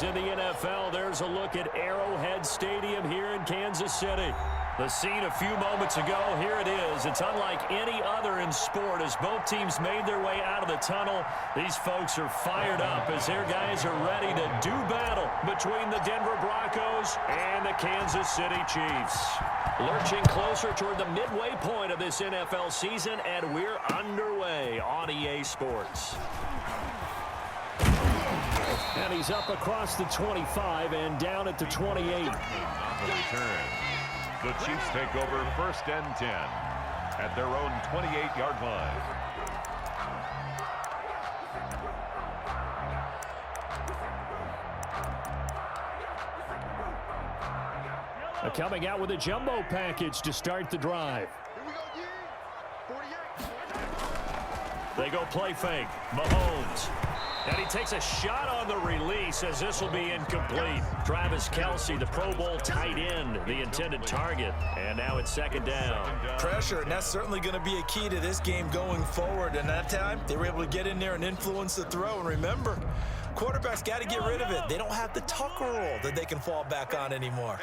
games in the NFL. There's a look at Arrowhead Stadium here in Kansas City. The scene a few moments ago, here it is. It's unlike any other in sport as both teams made their way out of the tunnel. These folks are fired up as their guys are ready to do battle between the Denver Broncos and the Kansas City Chiefs. Lurching closer toward the midway point of this NFL season, and we're underway on EA Sports. And he's up across the 25 and down at the 28. The Chiefs take over 1st and 10 at their own 28-yard line. Coming out with a jumbo package to start the drive. They go play fake. Mahomes. And he takes a shot on the release as this will be incomplete. Travis Kelce, the Pro Bowl tight end, the intended target. And now it's 2nd down. Pressure, and that's certainly going to be a key to this game going forward. And that time, they were able to get in there and influence the throw. And remember, quarterbacks got to get rid of it. They don't have the tuck roll that they can fall back on anymore.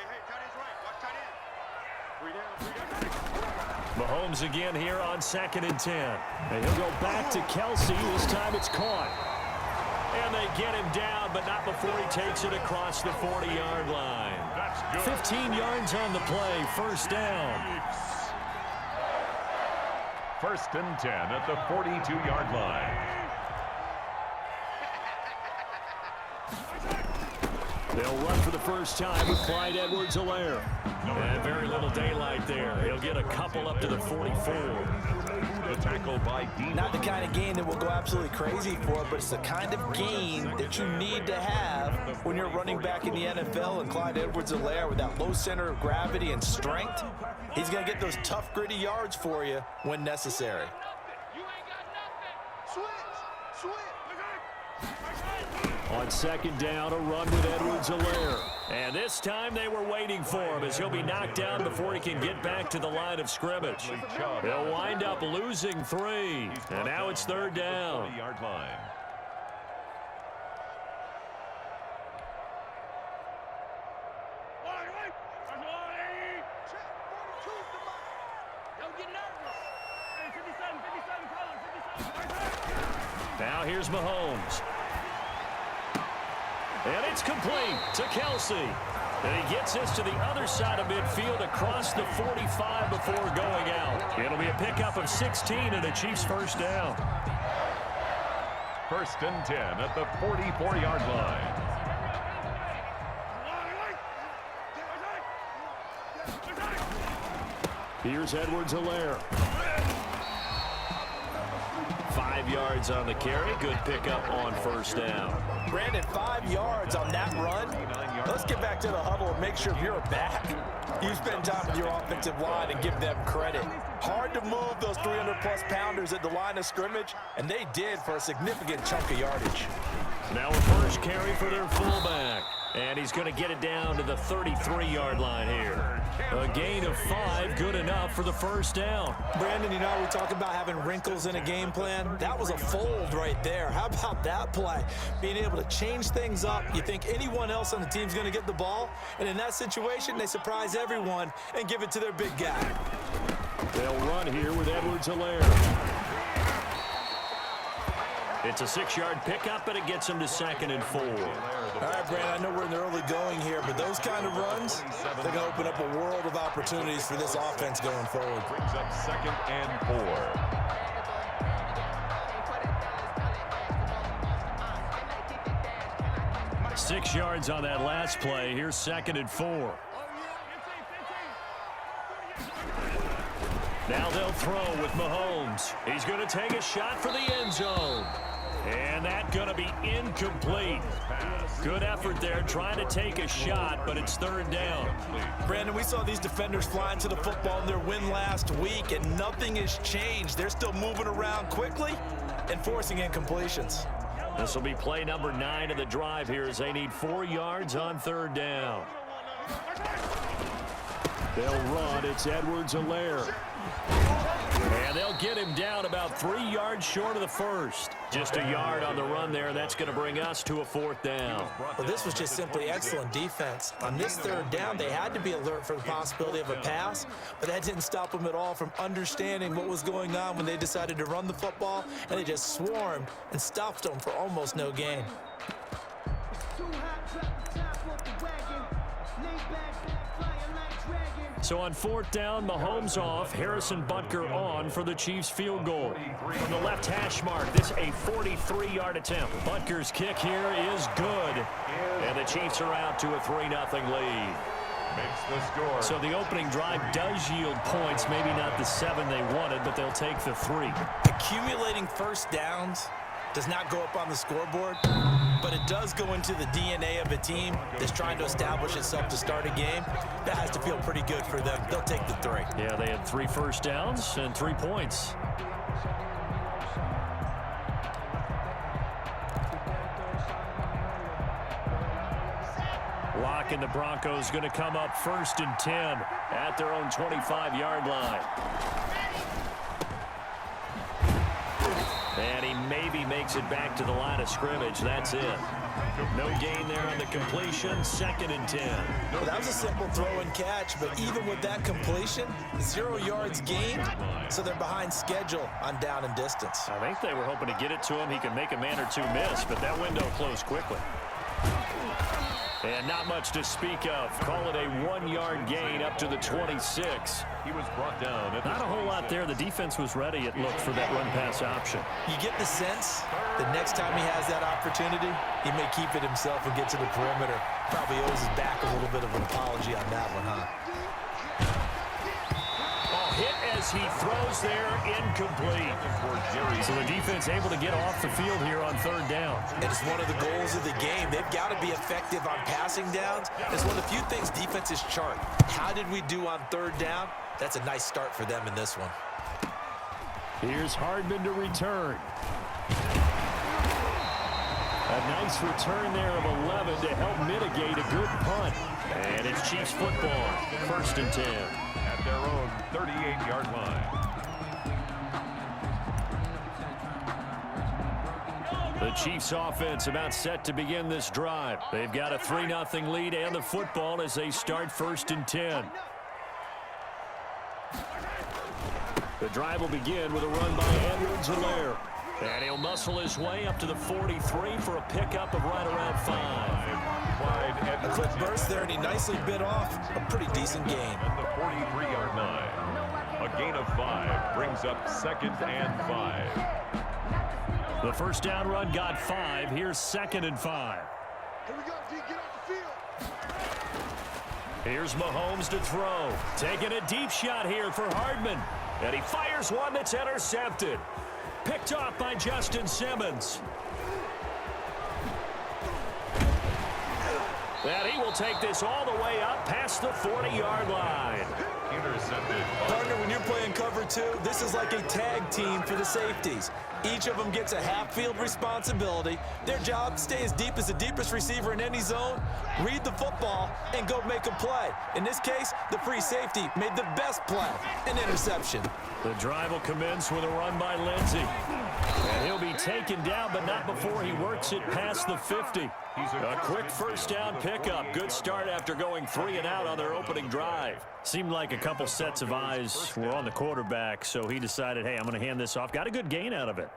Mahomes again here on 2nd and 10. And he'll go back to Kelce. This time it's caught. And they get him down, but not before he takes it across the 40-yard line. 15 yards on the play, 1st down. 1st and 10 at the 42-yard line. They'll run for the first time with Clyde Edwards-Helaire. And very little daylight there. He'll get a couple up to the 44. The tackle by Dean. Not the kind of game that will go absolutely crazy for, but it's the kind of game that you need to have when you're running back in the NFL. And Clyde Edwards-Helaire, with that low center of gravity and strength, he's going to get those tough, gritty yards for you when necessary. On 2nd down, a run with Edwards-Helaire. And this time they were waiting for him as he'll be knocked down before he can get back to the line of scrimmage. They'll wind up losing 3. And now it's 3rd down. Now here's Mahomes. And it's complete to Kelce. And he gets this to the other side of midfield across the 45 before going out. It'll be a pickup of 16 and a Chiefs 1st down. 1st and 10 at the 44-yard line. Here's Edwards-Helaire. 5 yards on the carry. Good pickup on 1st down. Brandon, 5 yards on that run. Let's get back to the huddle and make sure you're back. You spend time with your offensive line and give them credit. Hard to move those 300-plus pounders at the line of scrimmage, and they did for a significant chunk of yardage. Now a first carry for their fullback. And he's going to get it down to the 33-yard line here. A gain of 5, good enough for the 1st down. Brandon, you know, we talk about having wrinkles in a game plan. That was a fold right there. How about that play? Being able to change things up. You think anyone else on the team's going to get the ball, and in that situation, they surprise everyone and give it to their big guy. They'll run here with Edwards-Helaire. It's a 6-yard pickup, but it gets him to 2nd and 4. All right, Brandon, I know we're in the early going here, but those kind of runs, they're going to open up a world of opportunities for this offense going forward. Brings up 2nd and 4. 6 yards on that last play. Here's 2nd and 4. Now they'll throw with Mahomes. He's going to take a shot for the end zone. And that's going to be incomplete. Good effort there trying to take a shot, but it's 3rd down. Brandon, we saw these defenders flying to the football in their win last week, and nothing has changed. They're still moving around quickly and forcing incompletions. This will be play number 9 of the drive here as they need 4 yards on 3rd down. They'll run. It's Edwards-Helaire. And they'll get him down about 3 yards short of the first. Just a yard on the run there. That's going to bring us to a 4th down. Well, this was just simply excellent defense. On this 3rd down, they had to be alert for the possibility of a pass, but that didn't stop them at all from understanding what was going on when they decided to run the football, and they just swarmed and stopped them for almost no gain. So on 4th down, Mahomes off, Harrison Butker on for the Chiefs field goal. From the left hash mark, this a 43-yard attempt. Butker's kick here is good. And the Chiefs are out to a 3-0 lead. Makes the score. So the opening drive does yield points, maybe not the 7 they wanted, but they'll take the 3. Accumulating first downs does not go up on the scoreboard, but it does go into the DNA of a team that's trying to establish itself to start a game. That has to feel pretty good for them. They'll take the 3. Yeah, they had 3 first downs and 3 points. Lock and the Broncos going to come up 1st and 10 at their own 25-yard line. And he maybe makes it back to the line of scrimmage. That's it. No gain there on the completion. 2nd and 10. Well, that was a simple throw and catch, but even with that completion, 0 yards gained, so they're behind schedule on down and distance. I think they were hoping to get it to him. He could make a man or 2 miss, but that window closed quickly. And not much to speak of. Call it a 1-yard gain up to the 26. He was brought down. Not a whole lot there. The defense was ready, it looked, for that run-pass option. You get the sense that next time he has that opportunity, he may keep it himself and get to the perimeter. Probably owes his back a little bit of an apology on that one, huh? Hit as he throws there, incomplete. So the defense able to get off the field here on 3rd down. And it's one of the goals of the game. They've got to be effective on passing downs. It's one of the few things defenses chart. How did we do on 3rd down? That's a nice start for them in this one. Here's Hardman to return. A nice return there of 11 to help mitigate a good punt. And it's Chiefs football, 1st and 10. At their own 38-yard line. The Chiefs offense about set to begin this drive. They've got a 3-0 lead and the football as they start 1st and 10. The drive will begin with a run by Edwards-Helaire. And he'll muscle his way up to the 43 for a pickup of right around 5. A quick burst there, and he nicely bit off a pretty decent gain. At the 43-yard line. A gain of 5 brings up 2nd and 5. The first down run got 5. Here's 2nd and 5. Here we go, D. Get off the field. Here's Mahomes to throw. Taking a deep shot here for Hardman. And he fires one that's intercepted. Picked off by Justin Simmons. And he will take this all the way up past the 40-yard line. Intercepted. Partner, when you're playing cover 2, this is like a tag team for the safeties. Each of them gets a half-field responsibility. Their job, stay as deep as the deepest receiver in any zone, read the football, and go make a play. In this case, the free safety made the best play, an interception. The drive will commence with a run by Lindsey. And he'll be taken down, but not before he works it past the 50. A quick first down pickup. Good start after going 3 and out on their opening drive. Seemed like a couple sets of eyes were on the quarterback, so he decided, hey, I'm going to hand this off. Got a good gain out of it.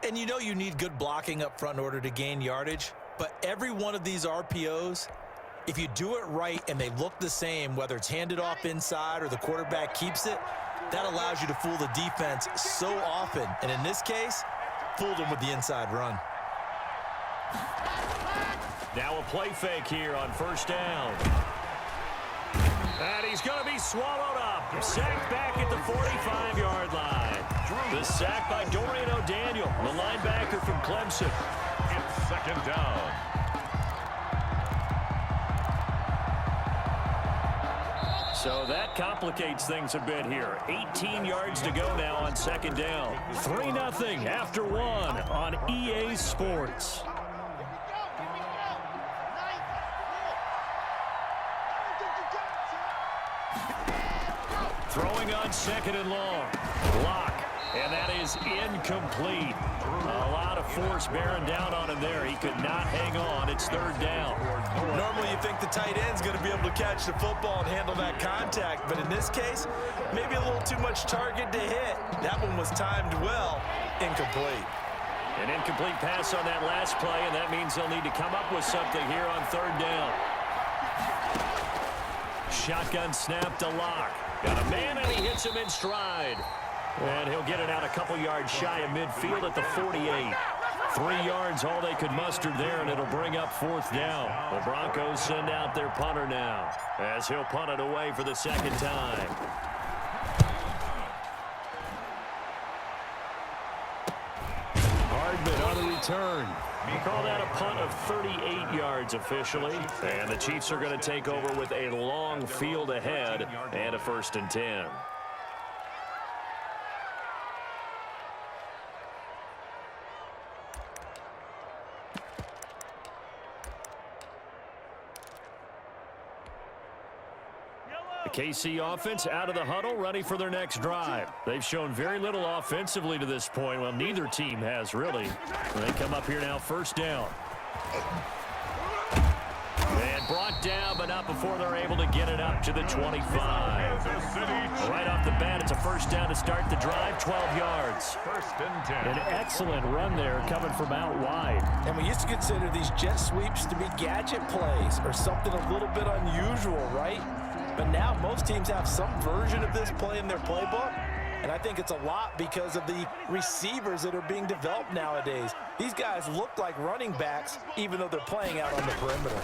And you know you need good blocking up front in order to gain yardage, but every one of these RPOs, if you do it right and they look the same, whether it's handed off inside or the quarterback keeps it, that allows you to fool the defense so often. And in this case, fooled them with the inside run. Now a play fake here on first down. And he's going to be swallowed up. Sacked back at the 45-yard line. The sack by Dorian O'Daniel, the linebacker from Clemson. It's 2nd down. So that complicates things a bit here. 18 yards to go now on 2nd down. 3-0 after 1 on EA Sports. Throwing on second and long. Block. And that is incomplete. A lot of force bearing down on him there. He could not hang on. It's third down. Normally you think the tight end's going to be able to catch the football and handle that contact. But in this case, maybe a little too much target to hit. That one was timed well. Incomplete. An incomplete pass on that last play, and that means they'll need to come up with something here on third down. Shotgun snap to Lock. Got a man, and he hits him in stride. And he'll get it out a couple yards shy of midfield at the 48. 3 yards, all they could muster there, and it'll bring up fourth down. The Broncos send out their punter now, as he'll punt it away for the second time. Hardman on the return. We call that a punt of 38 yards officially. And the Chiefs are going to take over with a long field ahead and a 1st and 10. The KC offense out of the huddle, ready for their next drive. They've shown very little offensively to this point. Well, neither team has really. They come up here now, first down. And brought down, but not before they're able to get it up to the 25. Right off the bat, it's a first down to start the drive, 12 yards. 1st and 10. An excellent run there coming from out wide. And we used to consider these jet sweeps to be gadget plays or something a little bit unusual, right? But now most teams have some version of this play in their playbook. And I think it's a lot because of the receivers that are being developed nowadays. These guys look like running backs even though they're playing out on the perimeter.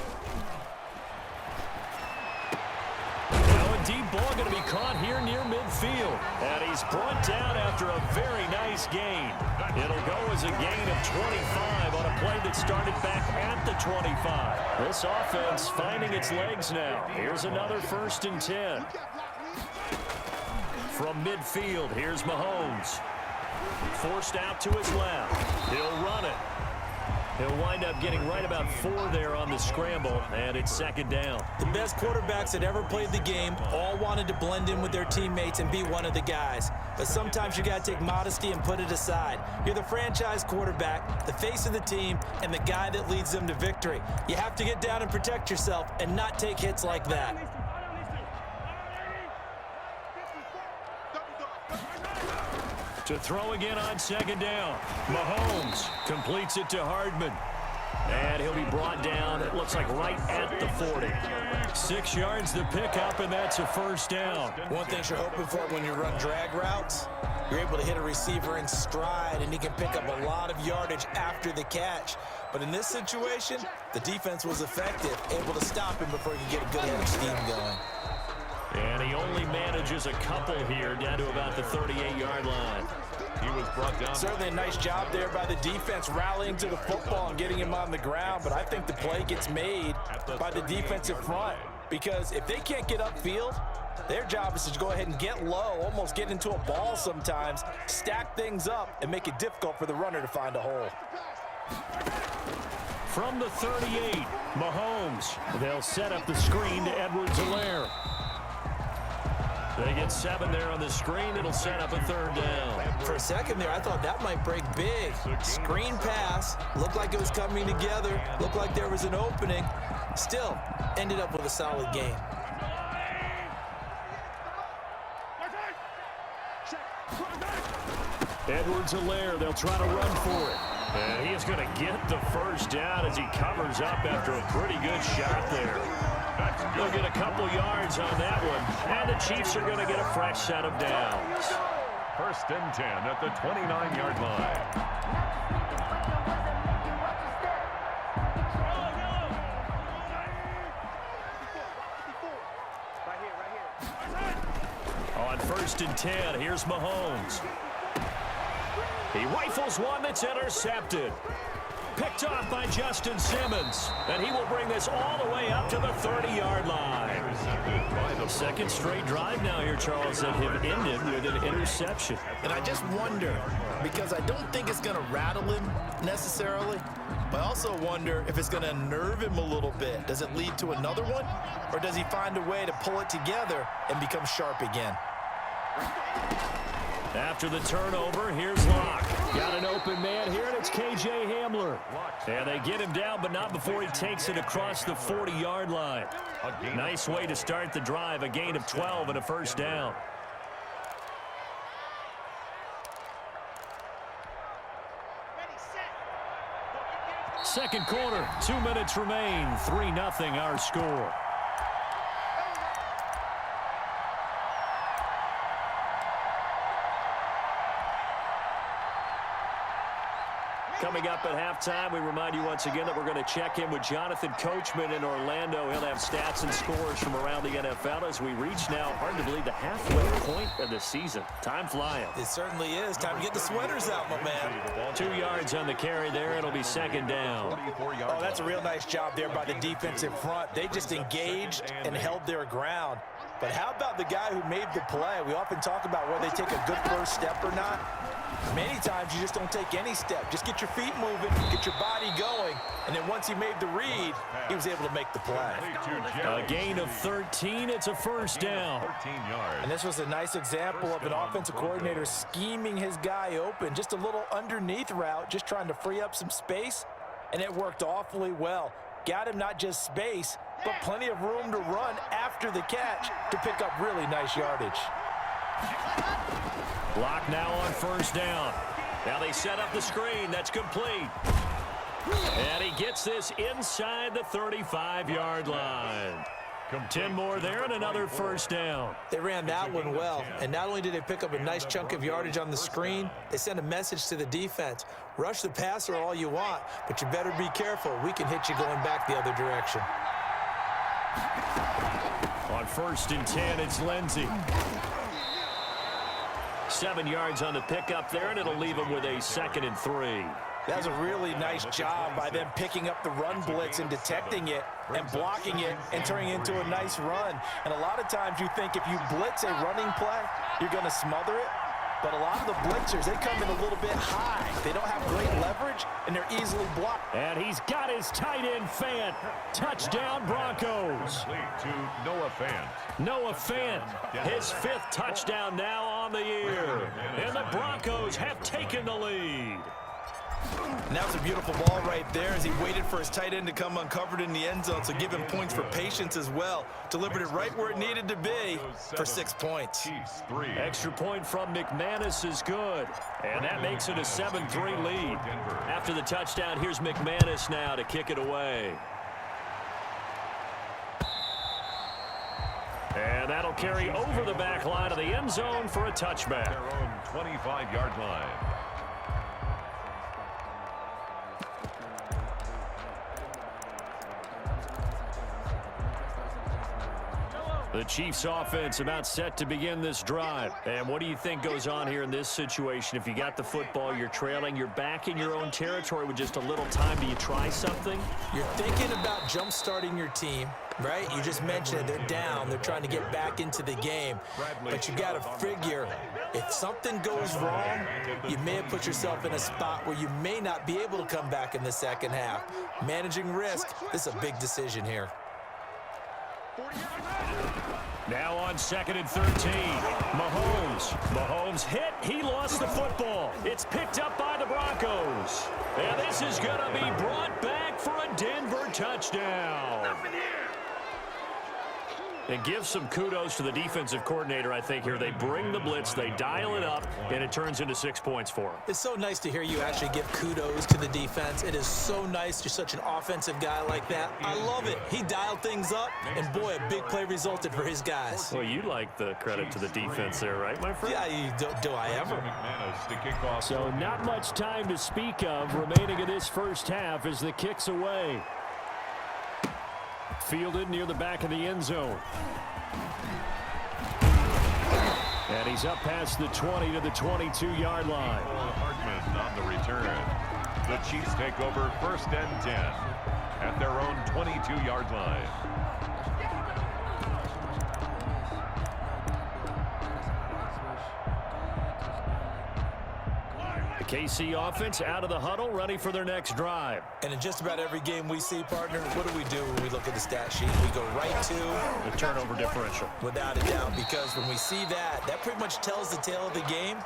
Now a deep ball going to be caught here near midfield. And he's brought down after a very nice gain. It'll go as a gain of 25 on a play that started back at the 25. This offense finding its legs now. Here's another 1st and 10. From midfield, here's Mahomes. Forced out to his left. He'll run it. He'll wind up getting right about 4 there on the scramble, and it's 2nd down. The best quarterbacks that ever played the game all wanted to blend in with their teammates and be one of the guys. But sometimes you got to take modesty and put it aside. You're the franchise quarterback, the face of the team, and the guy that leads them to victory. You have to get down and protect yourself and not take hits like that. To throw again on 2nd down. Mahomes completes it to Hardman. And he'll be brought down, it looks like right at the 40. 6 yards the pickup, and that's a 1st down. One thing you're hoping for when you run drag routes, you're able to hit a receiver in stride, and he can pick up a lot of yardage after the catch. But in this situation, the defense was effective, able to stop him before he could get a good head of steam going. And he only manages a couple here down to about the 38-yard line. He was brought down. Certainly a nice job there by the defense rallying to the football and getting him on the ground, but I think the play gets made by the defensive front because if they can't get upfield, their job is to go ahead and get low, almost get into a ball sometimes, stack things up, and make it difficult for the runner to find a hole. From the 38, Mahomes. They'll set up the screen to Edwards-Helaire. They get 7 there on the screen. It'll set up a 3rd down. For a second there, I thought that might break big. Screen pass. Looked like it was coming together. Looked like there was an opening. Still, ended up with a solid game. Edwards-Helaire, they'll try to run for it. And he is going to get the 1st down as he covers up after a pretty good shot there. They'll get a couple yards on that one, and the Chiefs are going to get a fresh set of downs. 1st and 10 at the 29-yard line. On 1st and 10, here's Mahomes. He rifles one that's intercepted. Picked off by Justin Simmons. And he will bring this all the way up to the 30-yard line. The 2nd straight drive now here, Charles, that have ended with an interception. And I just wonder, because I don't think it's going to rattle him necessarily, but I also wonder if it's going to nerve him a little bit. Does it lead to another one? Or does he find a way to pull it together and become sharp again? After the turnover, here's Locke. Got an open man here, and it's K.J. Hamler. And they get him down, but not before he takes it across the 40-yard line. Nice way to start the drive, a gain of 12 and a first down. Second quarter, 2 minutes remain, 3-0 our score. Coming up at halftime, we remind you once again that we're going to check in with Jonathan Coachman in Orlando. He'll have stats and scores from around the NFL as we reach now, hard to believe, the halfway point of the season. Time flying. It certainly is. Time to get the sweaters out, my man. 2 yards on the carry there. It'll be second down. Oh, that's a real nice job there by the defensive front. They just engaged and held their ground. But how about the guy who made the play? We often talk about whether they take a good first step or not. Many times you just don't take any step. Just get your feet moving, get your body going, and then once he made the read, he was able to make the play. A gain of 13. It's a first down. 13 yards. And this was a nice example of an offensive coordinator scheming his guy open. Just a little underneath route, just trying to free up some space, and it worked awfully well. Got him not just space, but plenty of room to run after the catch to pick up really nice yardage. Lock now on first down. Now they set up the screen. That's complete. And he gets this inside the 35-yard line. 10 more there and another first down. They ran that one well, and not only did they pick up a nice chunk of yardage on the screen, they sent a message to the defense. Rush the passer all you want, but you better be careful. We can hit you going back the other direction. On first and 10, it's Lindsey. 7 yards on the pickup there, and it'll leave him with a 2nd and 3. That was a really nice job by them picking up the run blitz and detecting it and blocking it and turning it into a nice run. And a lot of times you think if you blitz a running play, you're going to smother it. But a lot of the blitzers, they come in a little bit high. They don't have great leverage, and they're easily blocked. And he's got his tight end, Fant. Touchdown, Broncos. To Noah Fant. Noah Fant, his 5th touchdown now on the year. And the Broncos have taken the lead. And that was a beautiful ball right there as he waited for his tight end to come uncovered in the end zone, so give him points for patience as well. Delivered it right where it needed to be for 6 points. Extra point from McManus is good. And that makes it a 7-3 lead. After the touchdown, here's McManus now to kick it away. And that'll carry over the back line of the end zone for a touchback. Their own 25-yard line. The Chiefs offense about set to begin this drive. And what do you think goes on here in this situation? If you got the football, you're trailing, you're back in your own territory with just a little time. Do you try something? You're thinking about jump-starting your team, right? You just mentioned it. They're down. They're trying to get back into the game. But you got to figure, if something goes wrong, you may have put yourself in a spot where you may not be able to come back in the second half. Managing risk, this is a big decision here. Now on 2nd and 13. Mahomes hit. He lost the football. It's picked up by the Broncos. And this is going to be brought back for a Denver touchdown. And give some kudos to the defensive coordinator, I think, here. They bring the blitz, they dial it up, and it turns into 6 points for them. It's so nice to hear you actually give kudos to the defense. It is so nice. You're such an offensive guy like that. I love it. He dialed things up, and boy, a big play resulted for his guys. Well, you like the credit to the defense there, right, my friend? Yeah, do I ever? So not much time to speak of remaining in this first half as the kick's away. Fielded near the back of the end zone. And he's up past the 20 to the 22-yard line. Hartman on the return. The Chiefs take over 1st and 10 at their own 22-yard line. KC offense out of the huddle, ready for their next drive. And in just about every game we see, partner, what do we do when we look at the stat sheet? We go right to the turnover differential. Without a doubt, because when we see that, that pretty much tells the tale of the game.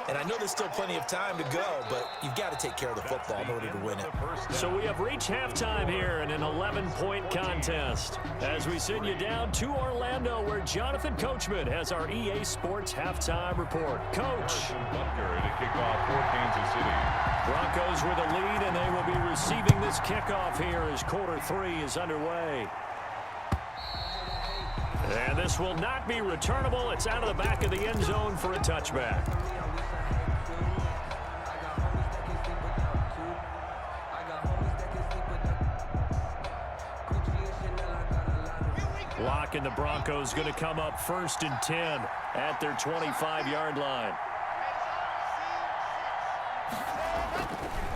And I know there's still plenty of time to go, but you've got to take care of the football in order to win it. So we have reached halftime here in an 11-point contest. As we send you down to Orlando, where Jonathan Coachman has our EA Sports halftime report. Coach. To kick off for Kansas City. Broncos with a lead, and they will be receiving this kickoff here as quarter 3 is underway. And this will not be returnable. It's out of the back of the end zone for a touchback. Block, and the Broncos going to come up 1st and 10 at their 25-yard line.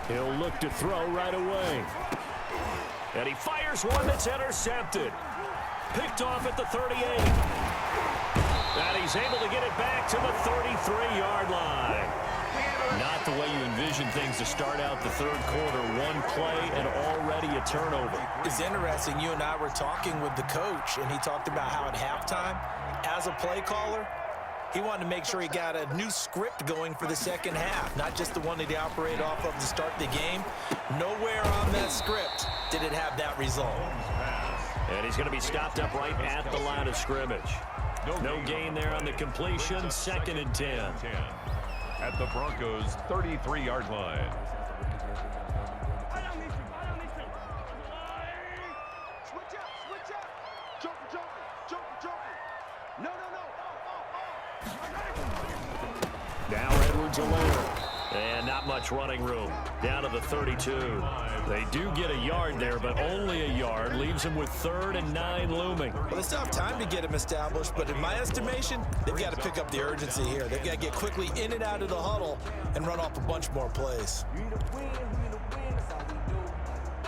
He'll look to throw right away. And he fires one that's intercepted. Picked off at the 38. And he's able to get it back to the 33-yard line. Not the way you envision things to start out the third quarter. One play and already a turnover. It's interesting. You and I were talking with the coach, and he talked about how at halftime, as a play caller, he wanted to make sure he got a new script going for the second half, not just the one that he operated off of to start the game. Nowhere on that script did it have that result. And he's going to be stopped up right at the line of scrimmage. No gain there on the completion. 2nd and 10. At the Broncos' 33-yard line. Switch up. Jumper. No. Now Edwards-Helaire. And not much running room. Down to the 32. They do get a yard there, but only a yard. Leaves them with 3rd and 9 looming. Well, they still have time to get him established, but in my estimation, they've got to pick up the urgency here. They've got to get quickly in and out of the huddle and run off a bunch more plays.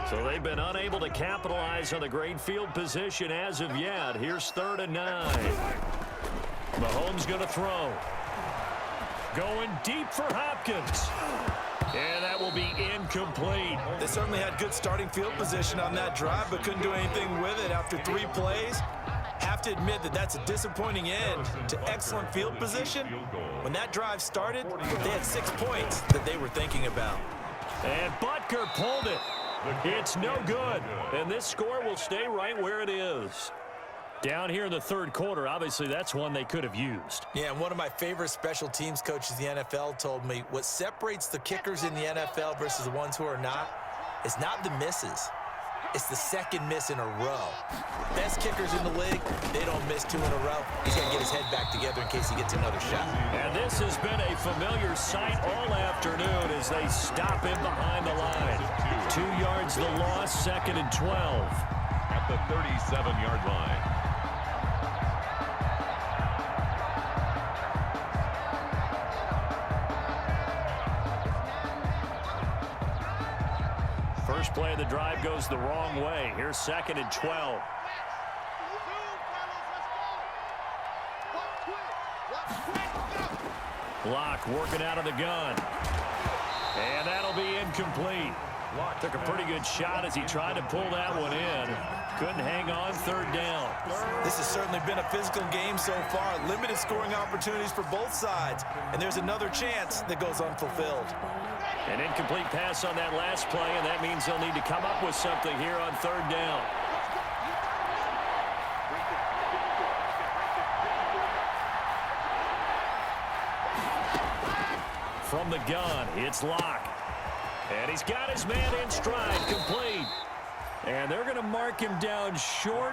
So they've been unable to capitalize on the great field position as of yet. Here's 3rd and 9. Mahomes going to throw. Going deep for Hopkins. And that will be incomplete. They certainly had good starting field position on that drive, but couldn't do anything with it after 3 plays. Have to admit that that's a disappointing end to excellent field position. When that drive started, they had 6 points that they were thinking about. And Butker pulled it. It's no good. And this score will stay right where it is. Down here in the third quarter, obviously that's one they could have used. Yeah, and one of my favorite special teams coaches in the NFL told me what separates the kickers in the NFL versus the ones who are not is not the misses. It's the second miss in a row. Best kickers in the league, they don't miss 2 in a row. He's got to get his head back together in case he gets another shot. And this has been a familiar sight all afternoon as they stop him behind the line. 2 yards the loss, 2nd and 12. At the 37-yard line. First play of the drive goes the wrong way. Here's 2nd and 12. Block working out of the gun. And that'll be incomplete. Block took a pretty good shot as he tried to pull that one in. Couldn't hang on, 3rd down. This has certainly been a physical game so far. Limited scoring opportunities for both sides. And there's another chance that goes unfulfilled. An incomplete pass on that last play, and that means they'll need to come up with something here on 3rd down. From the gun, it's Locke. And he's got his man in stride, complete. And they're going to mark him down short,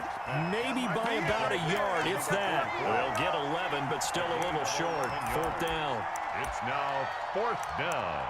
maybe by about a yard, if that. They'll get 11, but still a little short. 4th down. It's now 4th down.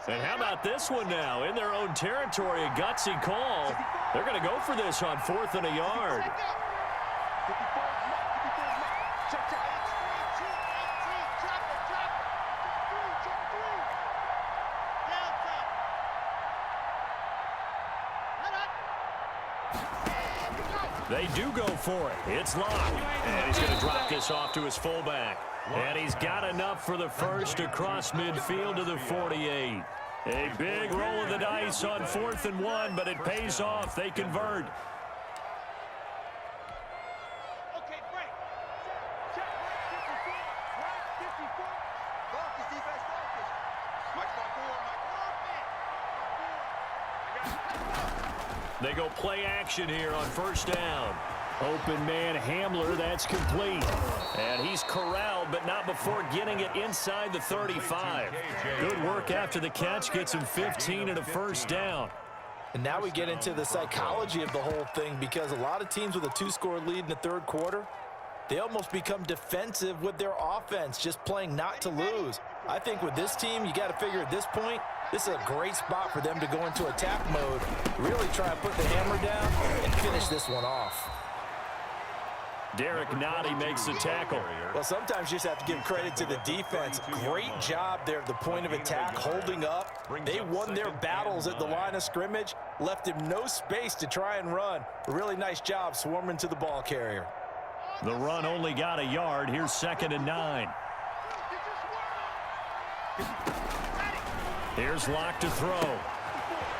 And how about this one now? In their own territory, a gutsy call. They're going to go for this on 4th and a yard. They do go for it. It's locked. And he's going to drop this off to his fullback. And he's got enough for the first across midfield to the 48. A big roll of the dice on 4th and 1, but it pays off. They convert. They go play action here on 1st down. Open man Hamler, that's complete. And he's corralled, but not before getting it inside the 35. Good work after the catch, gets him 15 and a 1st down. And now we get into the psychology of the whole thing, because a lot of teams with a 2-score lead in the 3rd quarter, they almost become defensive with their offense, just playing not to lose. I think with this team, you got to figure at this point, this is a great spot for them to go into attack mode, really try and put the hammer down and finish this one off. Derek Nottie makes the tackle. Well, sometimes you just have to give credit to the defense. Great job there at the point of attack, holding up. They won their battles at the line of scrimmage, left him no space to try and run. A really nice job swarming to the ball carrier. The run only got a yard. Here's 2nd and 9. Here's Locke to throw.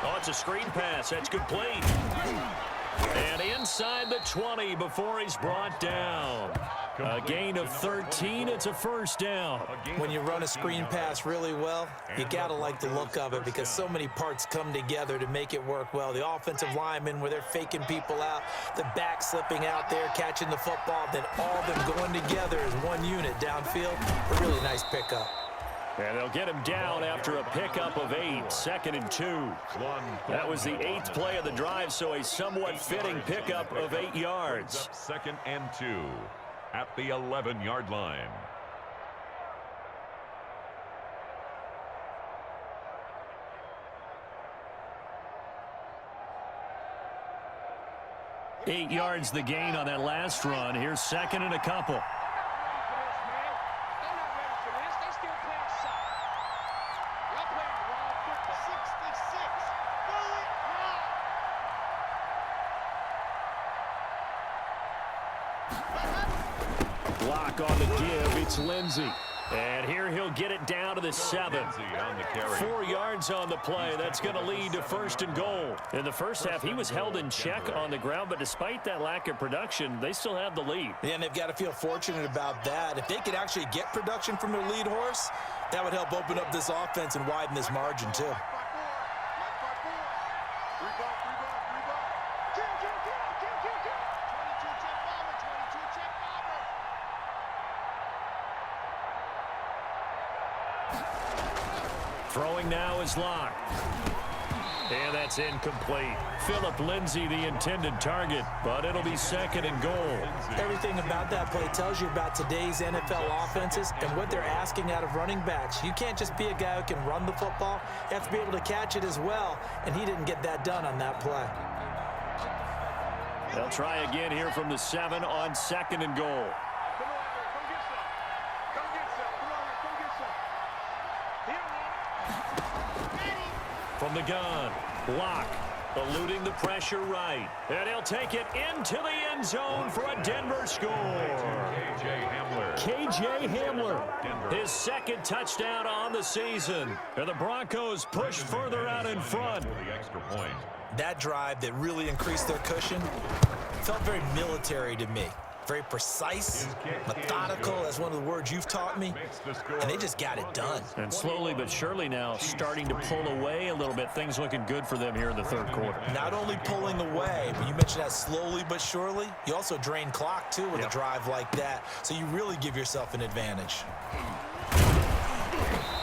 Oh, it's a screen pass. That's complete. And inside the 20 before he's brought down. A gain of 13. It's a 1st down. When you run a screen pass really well, you got to like the look of it, because so many parts come together to make it work well. The offensive linemen, where they're faking people out, the back slipping out there, catching the football, then all of them going together as one unit downfield. A really nice pickup. And they'll get him down after a pickup of 8, 2nd and 2. That was the 8th play of the drive, so a somewhat fitting pickup of 8 yards. 2nd and 2 at the 11-yard line. Eight yards the gain on that last run. Here's 2nd and a couple. Block on the give. It's Lindsey. And here he'll get it down to the 7. 4 yards on the play. That's going to lead to 1st and goal. In the first half, he was held in check on the ground, but despite that lack of production, they still have the lead. Yeah, and they've got to feel fortunate about that. If they could actually get production from their lead horse, that would help open up this offense and widen this margin too. Throwing now is Locke. And that's incomplete. Philip Lindsay, the intended target, but it'll be 2nd and goal. Everything about that play tells you about today's NFL offenses and what they're asking out of running backs. You can't just be a guy who can run the football. You have to be able to catch it as well, and he didn't get that done on that play. They'll try again here from the 7 on 2nd and goal. From the gun, Locke eluding the pressure right. And he'll take it into the end zone for a Denver score. KJ Hamler, his 2nd touchdown on the season. And the Broncos push further out in front. That drive that really increased their cushion felt very military to me. Very precise, methodical, that's one of the words you've taught me, and they just got it done. And slowly but surely now starting to pull away a little bit. Things looking good for them here in the 3rd quarter. Not only pulling away, but you mentioned that slowly but surely, you also drain clock too with a drive like that, so you really give yourself an advantage.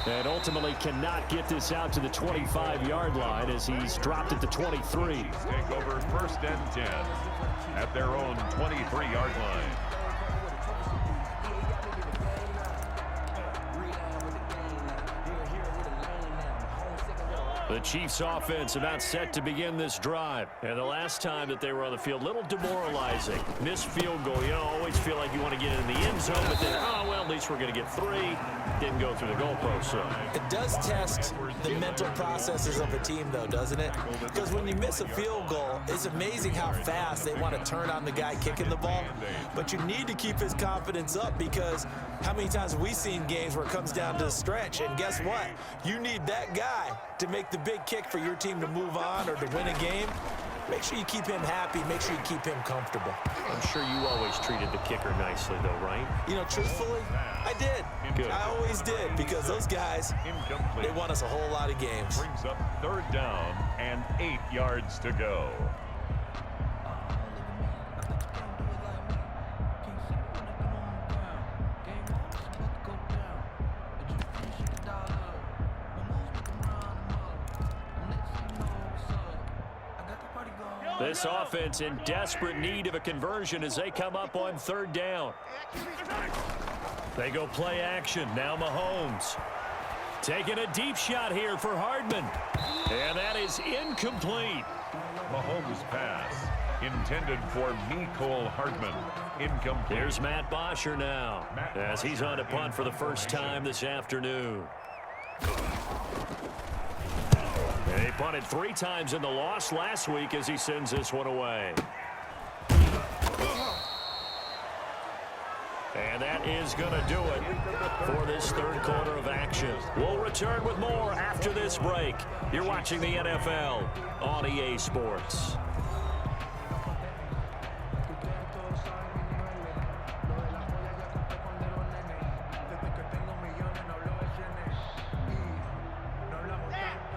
And ultimately cannot get this out to the 25-yard line as he's dropped at the 23. Take over 1st and 10 at their own 23-yard line. The Chiefs offense about set to begin this drive. And the last time that they were on the field, a little demoralizing. Missed field goal. You always feel like you want to get in the end zone, but then, oh, well, at least we're going to get 3. Didn't go through the goalpost. So it does test the mental processes of a team, though, doesn't it? Because when you miss a field goal, it's amazing how fast they want to turn on the guy kicking the ball. But you need to keep his confidence up, because how many times have we seen games where it comes down to the stretch? And guess what? You need that guy to make the big kick for your team to move on or to win a game. Make sure you keep him happy. Make sure you keep him comfortable. I'm sure you always treated the kicker nicely, though, right? You know, truthfully, I did. Good. I always did, because those guys, they won us a whole lot of games. Brings up 3rd down and 8 yards to go. This offense in desperate need of a conversion as they come up on 3rd down. They go play action. Now Mahomes. Taking a deep shot here for Hardman. And that is incomplete. Mahomes' pass intended for Mecole Hardman. Incomplete. Here's Matt Bosher now as he's on a punt for the first time this afternoon. They punted 3 times in the loss last week as he sends this one away. And that is going to do it for this 3rd quarter of action. We'll return with more after this break. You're watching the NFL on EA Sports.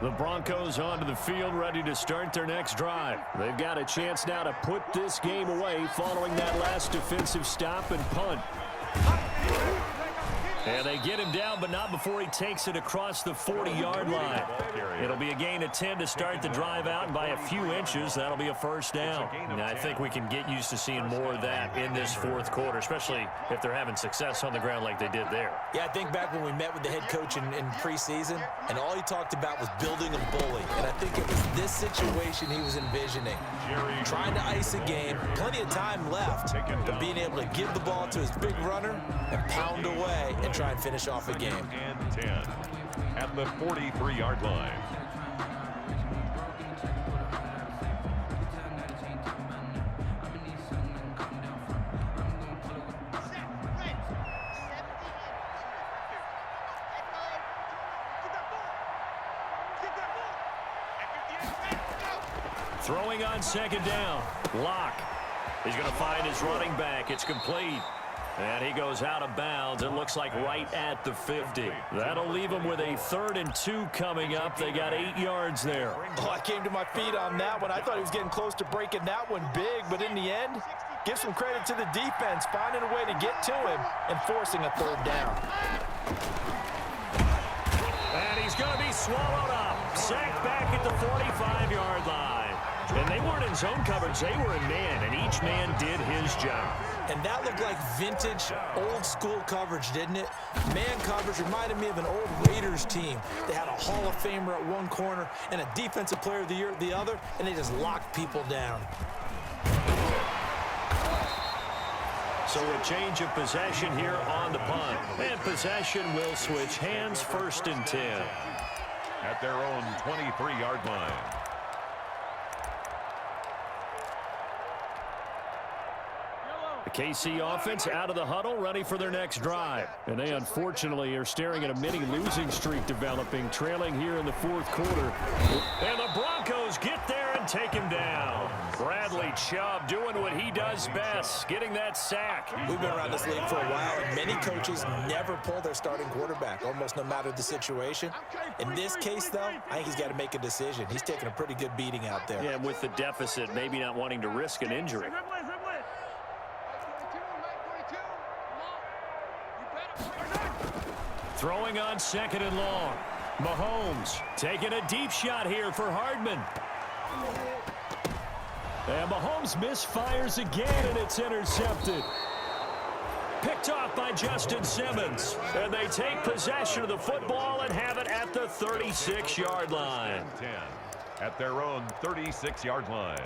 The Broncos onto the field, ready to start their next drive. They've got a chance now to put this game away following that last defensive stop and punt. And they get him down, but not before he takes it across the 40-yard line. It'll be a gain of 10 to start the drive out, and by a few inches, that'll be a first down. Now, I think we can get used to seeing more of that in this 4th quarter, especially if they're having success on the ground like they did there. Yeah, I think back when we met with the head coach in preseason, and all he talked about was building a bully. And I think it was this situation he was envisioning. Trying to ice a game, plenty of time left, but being able to give the ball to his big runner and pound away and try and finish off a game. And 10 at the 43-yard line. Throwing on 2nd down. Lock. He's going to find his running back. It's complete. And he goes out of bounds. It looks like right at the 50. That'll leave him with a 3rd and 2 coming up. They got 8 yards there. Oh, I came to my feet on that one. I thought he was getting close to breaking that one big, but in the end, give some credit to the defense, finding a way to get to him and forcing a 3rd down. And he's going to be swallowed up. Sacked back at the 45-yard line. And they weren't in zone coverage. They were in man, and each man did his job. And that looked like vintage, old-school coverage, didn't it? Man coverage reminded me of an old Raiders team. They had a Hall of Famer at one corner and a Defensive Player of the Year at the other, and they just locked people down. So a change of possession here on the punt. And possession will switch hands, 1st and 10. At their own 23-yard line. The KC offense out of the huddle, ready for their next drive. And they unfortunately are staring at a mini losing streak developing, trailing here in the 4th quarter. And the Broncos get there and take him down. Bradley Chubb doing what he does best, getting that sack. We've been around this league for a while, and many coaches never pull their starting quarterback, almost no matter the situation. In this case, though, I think he's got to make a decision. He's taking a pretty good beating out there. Yeah, and with the deficit, maybe not wanting to risk an injury. Throwing on 2nd and long. Mahomes taking a deep shot here for Hardman. And Mahomes misfires again, and it's intercepted. Picked off by Justin Simmons. And they take possession of the football and have it at the 36-yard line. 10 at their own 36-yard line.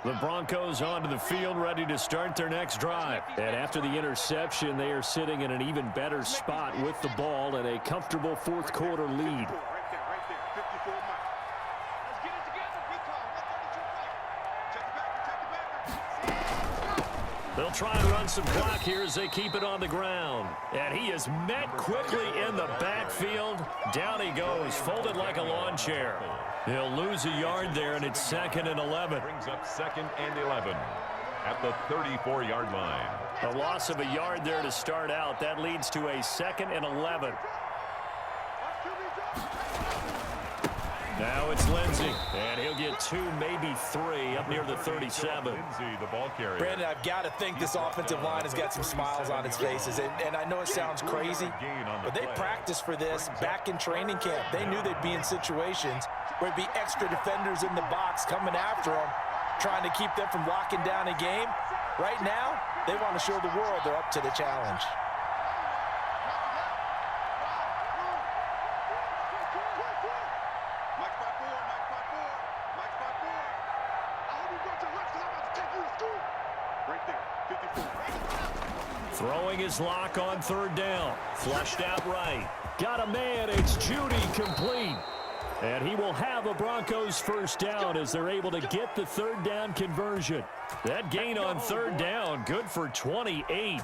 The Broncos onto the field, ready to start their next drive. And after the interception, they are sitting in an even better spot with the ball and a comfortable fourth quarter lead. They'll try and run some clock here as they keep it on the ground. And he is met quickly in the backfield. Down he goes, folded like a lawn chair. He'll lose a yard there, and it's 2nd and 11. Brings up 2nd and 11 at the 34-yard line. A loss of a yard there to start out. That leads to a 2nd and 11. Now it's Lindsey, and he'll get 2, maybe 3 up near the 37. Lindsey, the ball carrier. Brandon, I've got to think this offensive line has got some smiles on its faces. And I know it sounds crazy, but they practiced for this back in training camp. They knew they'd be in situations where it'd be extra defenders in the box coming after them, trying to keep them from locking down a game. Right now, they want to show the world they're up to the challenge. Throwing his lock on 3rd down. Flushed out right. Got a man. It's Judy, complete. And he will have a Broncos 1st down as they're able to get the 3rd down conversion. That gain on 3rd down, good for 28.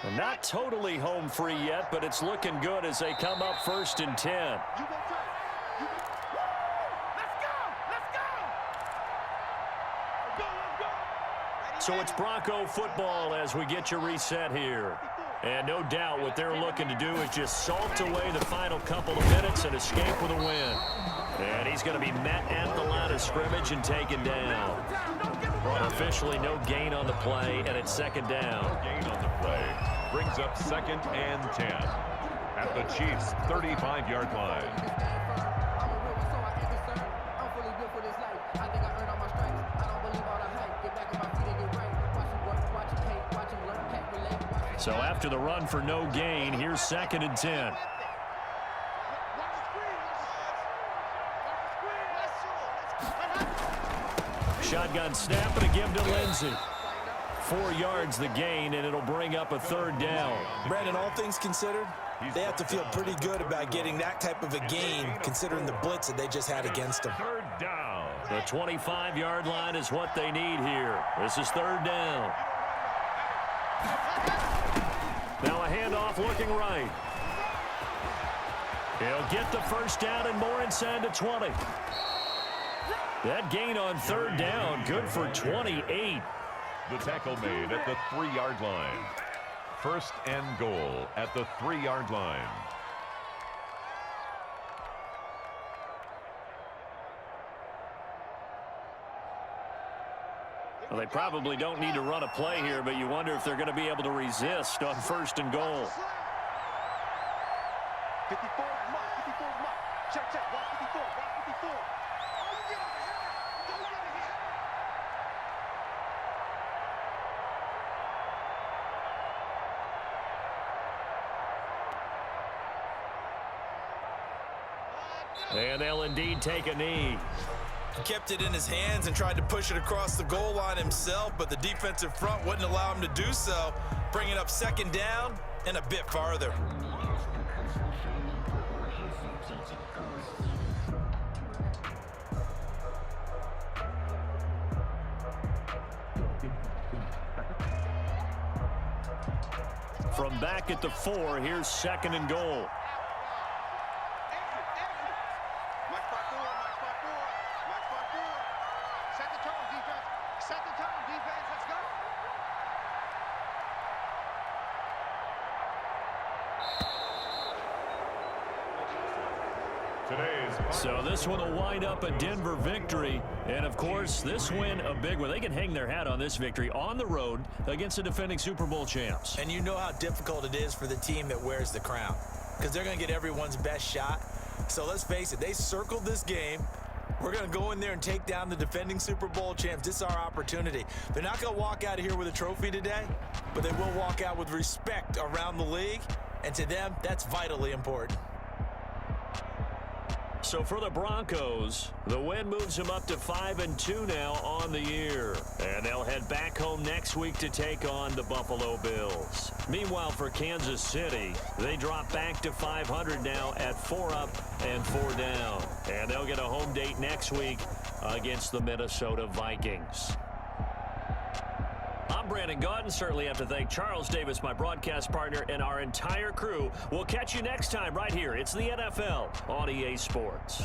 And not totally home free yet, but it's looking good as they come up 1st and 10. So it's Bronco football as we get you reset here. And no doubt what they're looking to do is just salt away the final couple of minutes and escape with a win. And he's going to be met at the line of scrimmage and taken down. Officially no gain on the play, and it's 2nd down. No gain on the play. Brings up 2nd and 10 at the Chiefs' 35-yard line. So after the run for no gain, here's 2nd and 10. Shotgun snap and a give to Lindsey. 4 yards the gain, and it'll bring up a 3rd down. Brandon, all things considered, they have to feel pretty good about getting that type of a gain, considering the blitz that they just had against them. 3rd down. The 25-yard line is what they need here. This is 3rd down. Now a handoff looking right. He'll get the 1st down and more inside the 20. That gain on 3rd down, good for 28. The tackle made at the 3-yard line. 1st and goal at the 3-yard line. Well, they probably don't need to run a play here, but you wonder if they're going to be able to resist on 1st and goal. 54, mark, 54, mark. Check, 154, 154. And they'll indeed take a knee. He kept it in his hands and tried to push it across the goal line himself, but the defensive front wouldn't allow him to do so, bringing up 2nd down and a bit farther. From back at the 4, here's 2nd and goal. So this one will wind up a Denver victory. And, of course, this win a big one. They can hang their hat on this victory on the road against the defending Super Bowl champs. And you know how difficult it is for the team that wears the crown, because they're going to get everyone's best shot. So let's face it, they circled this game. We're going to go in there and take down the defending Super Bowl champs. This is our opportunity. They're not going to walk out of here with a trophy today, but they will walk out with respect around the league, and to them, that's vitally important. So for the Broncos, the win moves them up to 5-2 now on the year. And they'll head back home next week to take on the Buffalo Bills. Meanwhile, for Kansas City, they drop back to 500 now at 4 up and 4 down. And they'll get a home date next week against the Minnesota Vikings. I'm Brandon Gaudin. Certainly have to thank Charles Davis, my broadcast partner, and our entire crew. We'll catch you next time right here. It's the NFL on EA Sports.